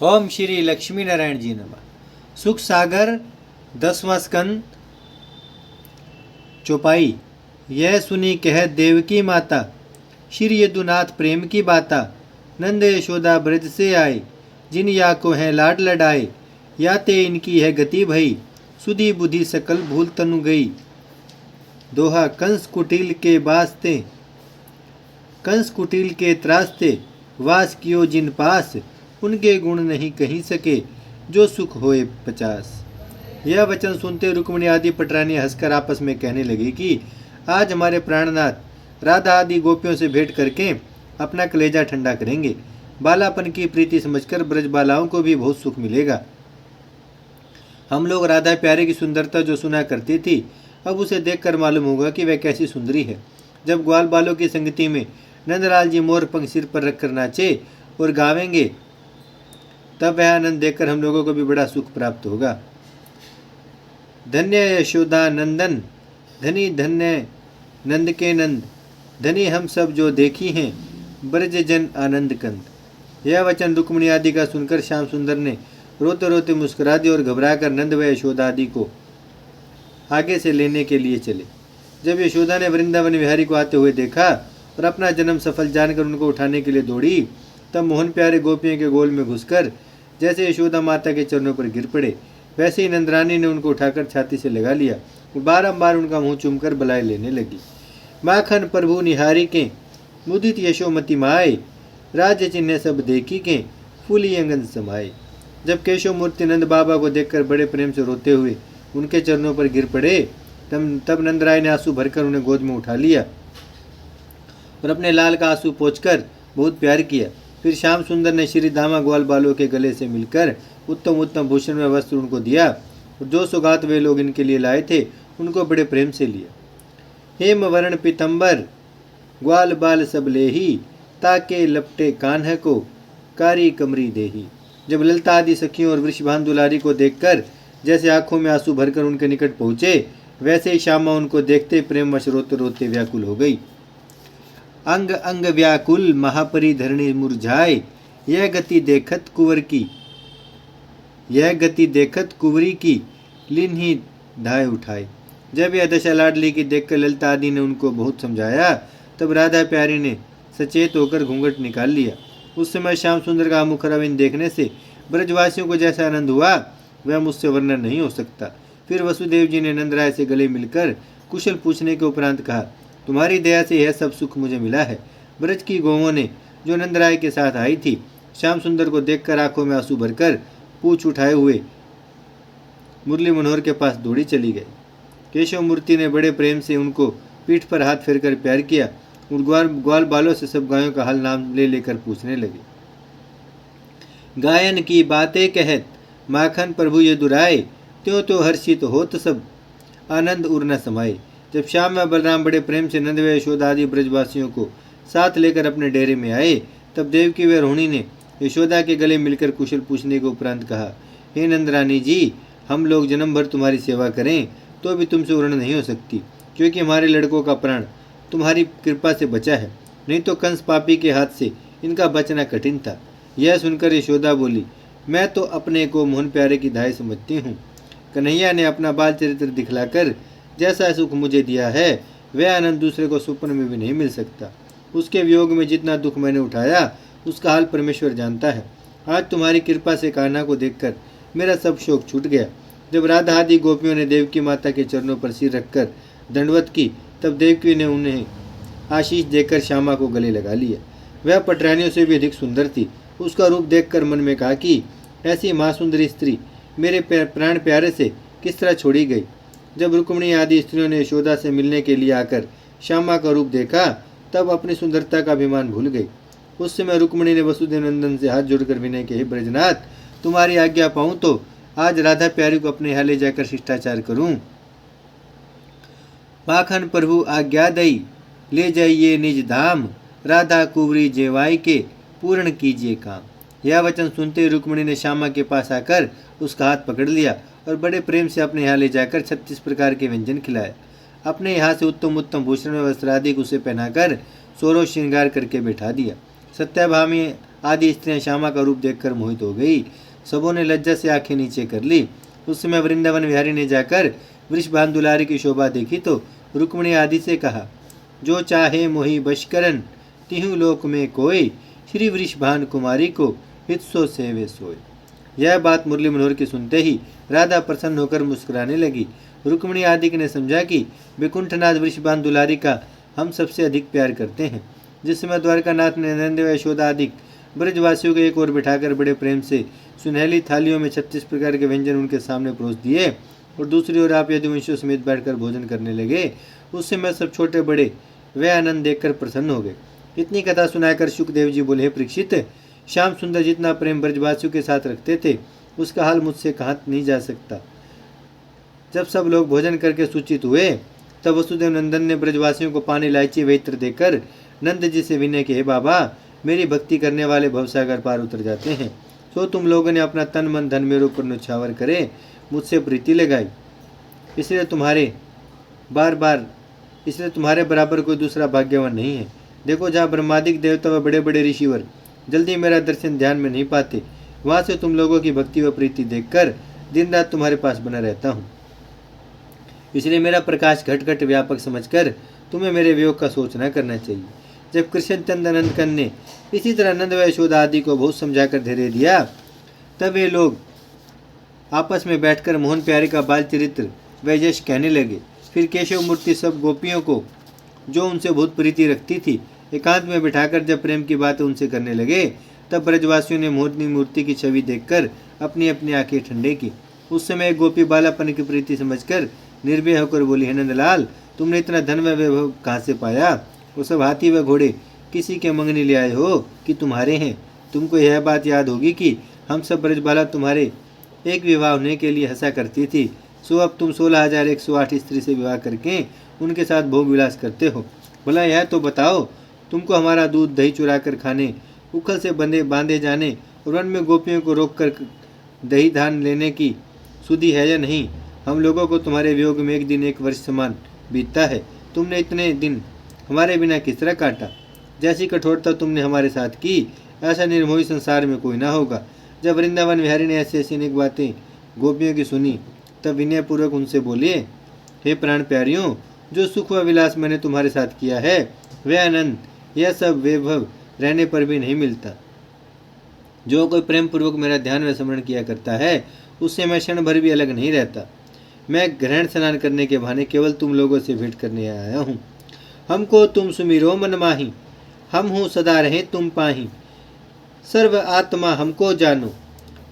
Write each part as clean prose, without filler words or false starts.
ओम श्री लक्ष्मी नारायण जी नमः। सुख सागर 10वां स्कंद चौपाई। यह सुनी कह देवकी माता, श्री यदुनाथ प्रेम की बाता। नंद यशोदा ब्रज से आए, जिन या को है लाड लडाए। या ते इनकी है गति भई, सुधी बुद्धि सकल भूल तनु गई। दोहा कंस कुटिल के बास्ते, कंस कुटिल के त्रास्ते। वास कियो जिन पास, उनके गुण नहीं कहीं सके। जो सुख होए 50। यह वचन सुनते रुक्मिणी आदि पटरानी हंसकर आपस में कहने लगी कि आज हमारे प्राणनाथ राधा आदि गोपियों से भेंट करके अपना कलेजा ठंडा करेंगे। बालापन की प्रीति समझकर ब्रज बालाओं को भी बहुत सुख मिलेगा। हम लोग राधा प्यारे की सुंदरता जो सुना करती थी, अब उसे देखकर मालूम होगा कि वह कैसी सुंदरी है। जब ग्वाल बालों की संगति में नंदलाल जी मोर पंख सिर पर रखकर नाचे और गावेंगे, तब वह आनंद देखकर हम लोगों को भी बड़ा सुख प्राप्त होगा। धन्य यशोदा नंदन, धनी धन्य नंद के नंद। धनी हम सब जो देखी हैं, ब्रज जन आनंद कंद। यह वचन रुक्मिणी आदि का सुनकर श्याम सुंदर ने रोते रोते मुस्कुरा दिया और घबराकर नंद व यशोदा आदि को आगे से लेने के लिए चले। जब यशोदा ने वृंदावन विहारी को आते हुए देखा और अपना जन्म सफल जानकर उनको उठाने के लिए दौड़ी, तब मोहन प्यारे गोपियों के गोल में घुसकर जैसे यशोदा माता के चरणों पर गिर पड़े, वैसे ही नंदरानी ने उनको उठाकर छाती से लगा लिया और बारंबार उनका मुंह चूमकर बलाए लेने लगी। माखन प्रभु निहारी के, मुदित यशोमती माए। राज्य चिन्ह सब देखी के, फूली अंगन समाये। जब केशव मूर्ति नंद बाबा को देखकर बड़े प्रेम से रोते हुए उनके चरणों पर गिर पड़े, तब नंदराय ने आंसू भरकर उन्हें गोद में उठा लिया और अपने लाल का आंसू पोंछकर बहुत प्यार किया। फिर श्याम सुंदर ने श्री दामा ग्वाल बालों के गले से मिलकर उत्तम उत्तम भूषण व वस्त्र उनको दिया और जो सौगात वे लोग इनके लिए लाए थे उनको बड़े प्रेम से लिया। हेम वर्ण पीतम्बर ग्वाल बाल सब लेही, ताके लपटे कान्ह को कारी कमरी देही। जब ललता आदि सखियों और वृषभान दुलारी को देखकर जैसे आंखों में आंसू भरकर उनके निकट पहुंचे, वैसे ही श्यामा उनको देखते प्रेमवश रोते रोते व्याकुल हो गई। अंग अंग व्याकुल महापरी धरणी मुरझाए। यह गति देखत कुंवर की, यह गति देखत कुंवरी की, लिन ही धाय उठाए। जब यह दशा लाडली की देखकर ललिता आदि ने उनको बहुत समझाया, तब राधा प्यारी ने सचेत होकर घूंघट निकाल लिया। उस समय श्याम सुंदर का मुख रविंद देखने से ब्रजवासियों को जैसा आनंद हुआ वह मुझसे वर्णन नहीं हो सकता। फिर वसुदेव जी ने नंदराय से गले मिलकर कुशल पूछने के उपरांत कहा, तुम्हारी दया से यह सब सुख मुझे मिला है। ब्रज की गौओं ने जो नंदराय के साथ आई थी, श्याम सुंदर को देखकर आंखों में आंसू भरकर पूछ उठाए हुए मुरली मनोहर के पास दौड़ी चली गई। केशव मूर्ति ने बड़े प्रेम से उनको पीठ पर हाथ फेरकर प्यार किया और ग्वाल बालों से सब गायों का हाल नाम ले लेकर पूछने लगे। गायन की बातें कहत, माखन प्रभु ये दुराए। त्यों तो हर्षित होत सब, आनंद उर न समाये। जब श्याम व बलराम बड़े प्रेम से नंद व यशोदा आदि ब्रजवासियों को साथ लेकर अपने डेरे में आए, तब देवकी व रोहिणी ने यशोदा के गले मिलकर कुशल पूछने के उपरांत कहा, हे नंदरानी जी, हम लोग जन्म भर तुम्हारी सेवा करें तो भी तुमसे उर्ण नहीं हो सकती, क्योंकि हमारे लड़कों का प्राण तुम्हारी कृपा से बचा है, नहीं तो कंस पापी के हाथ से इनका बचना कठिन था। यह सुनकर यशोदा बोली, मैं तो अपने को मोहन प्यारे की धाय समझती हूँ। कन्हैया ने अपना बाल चरित्र दिखलाकर जैसा सुख मुझे दिया है, वह आनंद दूसरे को स्वप्न में भी नहीं मिल सकता। उसके वियोग में जितना दुख मैंने उठाया, उसका हाल परमेश्वर जानता है। आज तुम्हारी कृपा से कान्हा को देखकर मेरा सब शोक छूट गया। जब राधा आदि गोपियों ने देवकी माता के चरणों पर सिर रखकर दंडवत की, तब देवकी ने उन्हें आशीष देकर श्यामा को गले लगा लिया। वह पटरानियों से भी अधिक सुंदर थी। उसका रूप देखकर मन में कहा कि ऐसी महासुंदरी स्त्री मेरे प्राण प्यारे से किस तरह छोड़ी गई। जब रुक्मिणी आदि स्त्रियों ने यशोदा से मिलने के लिए आकर श्यामा का रूप देखा, तब अपनी सुंदरता का अभिमान भूल गई। उस समय रुक्मिणी ने वसुदेव नंदन से हाथ जोड़कर विनय के, हे ब्रजनाथ, तुम्हारी आज्ञा पाऊं तो आज राधा प्यारी को अपने यहाँ ले जाकर शिष्टाचार करूं। माखन प्रभु आज्ञा दई, ले जाइए निज धाम। राधा कुंवरी जेवाई के, पूर्ण कीजिए काम। यह वचन सुनते रुक्मिणी ने श्यामा के पास आकर उसका हाथ पकड़ लिया और बड़े प्रेम से अपने यहाँ ले जाकर 36 प्रकार के व्यंजन खिलाए। अपने यहाँ से उत्तम उत्तम भूषण व वस्त्रादि उसे पहनाकर सोरो श्रृंगार करके बैठा दिया। सत्याभामी आदि स्त्रियां श्यामा का रूप देखकर मोहित हो गई। सबों ने लज्जा से आंखें नीचे कर ली। उस समय वृंदावन विहारी ने जाकर वृषभान दुलारी की शोभा देखी तो रुक्मिणी आदि से कहा, जो चाहे मोहि बश करन तिहु लोक में कोई, श्री वृषभान कुमारी को हित सो सेवे सोय। यह बात मुरली मनोहर की सुनते ही राधा प्रसन्न होकर मुस्कुराने लगी। रुक्मिणी आदि ने समझा कि विकुंठनाथ वृषभान दुलारी का हम सबसे अधिक प्यार करते हैं। जिस समय द्वारकानाथ ने नंद व यशोदा आदि ब्रजवासियों को एक ओर बिठाकर बड़े प्रेम से सुनहली थालियों में 36 प्रकार के व्यंजन उनके सामने परोस दिए और दूसरी ओर आप यदुवंशियों समेत बैठकर भोजन करने लगे, उस समय सब छोटे बड़े वे आनंद देखकर प्रसन्न हो गए। इतनी कथा सुनाकर शुकदेव जी बोले, परीक्षित, श्याम सुंदर जितना प्रेम ब्रजवासियों के साथ रखते थे उसका हाल मुझसे कहा नहीं जा सकता। जब सब लोग भोजन करके सूचित हुए तब वसुदेव नंदन ने ब्रजवासियों को पानी, इलायची व इत्र देकर नंद जी से विनय के, हे बाबा, मेरी भक्ति करने वाले भवसागर पार उतर जाते हैं, तो तुम लोगों ने अपना तन मन धन मेरे ऊपर न्यौछावर करे मुझसे प्रीति लगाई, इसलिए तुम्हारे बराबर कोई दूसरा भाग्यवान नहीं है। देखो, जहाँ ब्रह्मादिक देवता व बड़े बड़े ऋषिवर जल्दी मेरा दर्शन ध्यान में नहीं पाते, वहाँ से तुम लोगों की भक्ति व प्रीति देखकर दिन रात तुम्हारे पास बना रहता हूँ। इसलिए मेरा प्रकाश घट घट व्यापक समझकर तुम्हें मेरे वियोग का सोच न करना चाहिए। जब कृष्णचंद नंदकन ने इसी तरह नंद व यशोदा आदि को बहुत समझाकर धैर्य दिया, तब वे लोग आपस में बैठकर मोहन प्यारे का बाल चरित्र व यश कहने लगे। फिर केशव मूर्ति सब गोपियों को, जो उनसे बहुत प्रीति रखती थी, एकांत में बिठाकर जब प्रेम की बातें उनसे करने लगे, तब ब्रजवासियों ने मोहनी मूर्ति की छवि देखकर अपनी अपनी आंखें ठंडे की। उस समय एक गोपी बालापन की प्रीति समझकर निर्भय होकर बोली, हे नंदलाल, तुमने इतना धन व वैभव कहाँ से पाया? वो सब हाथी व घोड़े किसी के मंगनी ले आए हो कि तुम्हारे हैं? तुमको यह बात याद होगी कि हम सब ब्रजबाला तुम्हारे एक विवाह होने के लिए हंसा करती थी, सो अब तुम 16,108 स्त्री से विवाह करके उनके साथ भोग विलास करते हो। भला यह तो बताओ, तुमको हमारा दूध दही चुरा कर खाने, उखल से बांधे जाने और वन में गोपियों को रोक कर दही धान लेने की सुधि है या नहीं? हम लोगों को तुम्हारे वियोग में एक दिन 1 वर्ष समान बीतता है। तुमने इतने दिन हमारे बिना किस तरह काटा? जैसी कठोरता तुमने हमारे साथ की, ऐसा निर्मोही संसार में कोई ना होगा। जब वृंदावन विहारी ने ऐसी ऐसी अनेक बातें गोपियों की सुनी, तब विनयपूर्वक उनसे बोले, हे प्राण प्यारियों, जो सुख व विलास मैंने तुम्हारे साथ किया है, वह आनंद, यह सब वैभव रहने पर भी नहीं मिलता। जो कोई प्रेम पूर्वक मेरा ध्यान व स्मरण किया करता है, उससे मैं क्षण भर भी अलग नहीं रहता। मैं ग्रहण स्नान करने के बहाने केवल तुम लोगों से भेंट करने आया हूँ। हमको तुम सुमिरो मन माही, हम हूँ सदा रहे तुम पाही। सर्व आत्मा हमको जानो,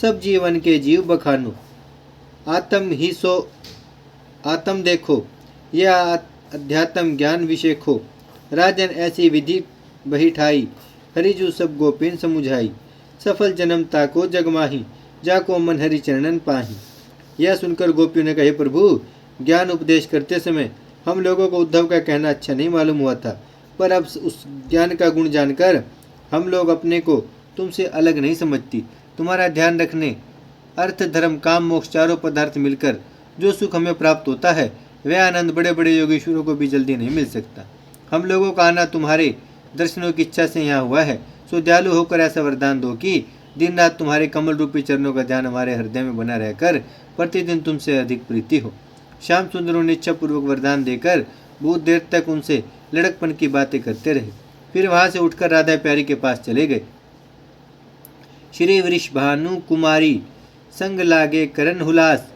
सब जीवन के जीव बखानो। आत्म ही सो आत्म देखो, यह अध्यात्म ज्ञान विशेखो। राजन ऐसी विधि बही ठाई, हरिजू सब गोपीन समुझाई। सफल जन्म ताको जगमाही, जाको मन हरि चरणन पाही। यह सुनकर गोपियों ने कहे, प्रभु, ज्ञान उपदेश करते समय हम लोगों को उद्धव का कहना अच्छा नहीं मालूम हुआ था, पर अब उस ज्ञान का गुण जानकर हम लोग अपने को तुमसे अलग नहीं समझती। तुम्हारा ध्यान रखने, अर्थ धर्म काम मोक्ष चारों पदार्थ मिलकर जो सुख हमें प्राप्त होता है, वह आनंद बड़े बड़े योगेश्वरों को भी जल्दी नहीं मिल सकता। हम लोगों का आना तुम्हारे दर्शनों की इच्छा से यहाँ हुआ है, सो दयालु होकर ऐसा वरदान दो कि दिन रात तुम्हारे कमल रूपी चरणों का ध्यान हमारे हृदय में बना रहकर प्रतिदिन तुमसे अधिक प्रीति हो। श्याम सुंदरों ने इच्छापूर्वक वरदान देकर बहुत देर तक उनसे लड़कपन की बातें करते रहे। फिर वहां से उठकर राधा प्यारी के पास चले गए। श्री वृषभानु कुमारी संग लागे करन हुलास,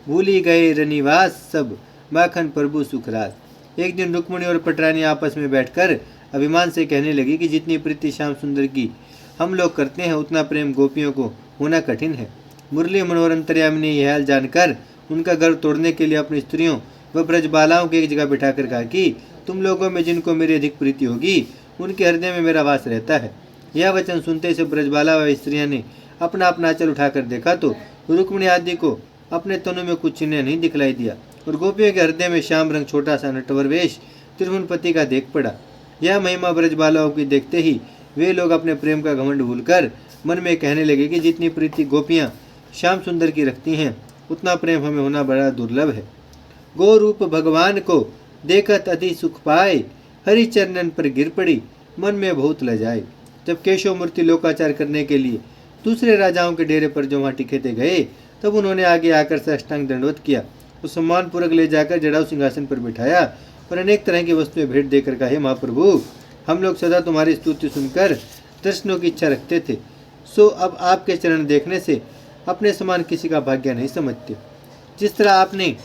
भूली गए रनिवास सब, माखन प्रभु सुखराज। एक दिन रुक्मिणी और पटरानी आपस में बैठकर अभिमान से कहने लगी कि जितनी प्रीति श्याम सुंदर की हम लोग करते हैं, उतना प्रेम गोपियों को होना कठिन है। मुरली मनोहर अंतर्यामी ने यह हाल जानकर उनका गर्व तोड़ने के लिए अपनी स्त्रियों व ब्रजबालाओं को एक जगह बिठाकर कहा कि तुम लोगों में जिनको मेरी अधिक प्रीति होगी, उनके हृदय में मेरा वास रहता है। यह वचन सुनते से ब्रजबाला व स्त्रियां ने अपना अपना आंचल उठाकर देखा तो रुक्मिणी आदि को अपने तनु में कुछ चिन्ह नहीं दिखलाई दिया और गोपियों के हृदय में श्याम रंग छोटा सा नटवर वेश त्रिभुवनपति का देख पड़ा। यह महिमा ब्रजबालाओं की देखते ही वे लोग अपने प्रेम का घमंड भूलकर मन में कहने लगे कि जितनी प्रीति गोपियां श्याम सुंदर की रखती हैं, उतना प्रेम हमें होना बड़ा दुर्लभ है। गो रूप भगवान को देखत अति सुख पाए, हरि चरणन पर गिर पड़ी, मन में बहुत लजाए। जब केशव मूर्ति लोकाचार करने के लिए दूसरे राजाओं के डेरे पर जो वहाँ टिके थे गए, तब उन्होंने आगे आकर साष्टांग दंडवत किया। उस सम्मानपूर्वक ले जाकर जड़ाऊ सिंहासन पर बिठाया और अनेक तरह की वस्तुएं भेंट देकर कहा, हे महाप्रभु, हम लोग सदा तुम्हारी स्तुति सुनकर दर्शनों की इच्छा रखते थे, सो अब आपके चरण देखने से अपने समान किसी का भाग्य नहीं समझते। जिस तरह आपने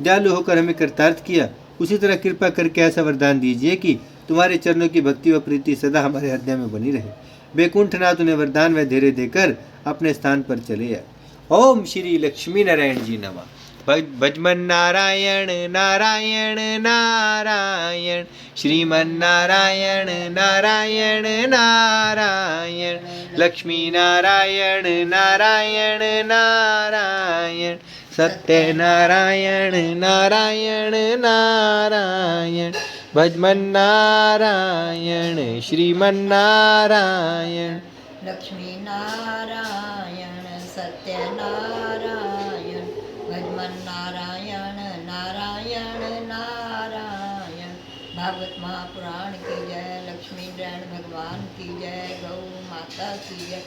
दयालु होकर हमें कृतार्थ किया, उसी तरह कृपा करके ऐसा वरदान दीजिए कि तुम्हारे चरणों की भक्ति व प्रीति सदा हमारे हृदय में बनी रहे। बैकुंठनाथ उन्हें वरदान व धैर्य देकर अपने स्थान पर चले आए। ओम श्री लक्ष्मी नारायण जी नमः। भजमन नारायण नारायण नारायण, श्रीमन नारायण नारायण नारायण, लक्ष्मी नारायण नारायण नारायण, सत्य नारायण नारायण नारायण, भजमन नारायण श्रीमन नारायण, लक्ष्मी नारायण सत्य नारायण, भजमन नारायण नारायण नारायण। भागवत महापुराण की जय, लक्ष्मी नारायण भगवान की जय, गौ माता की जय,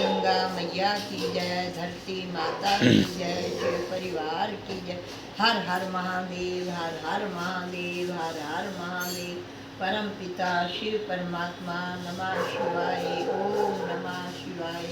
गंगा मैया की जय, धरती माता की जय, शिव परिवार की जय। हर हर महादेव, हर हर महादेव, हर हर महादेव। परम पिता शिव परमात्मा नमः शिवाय। ओम नमः शिवाय।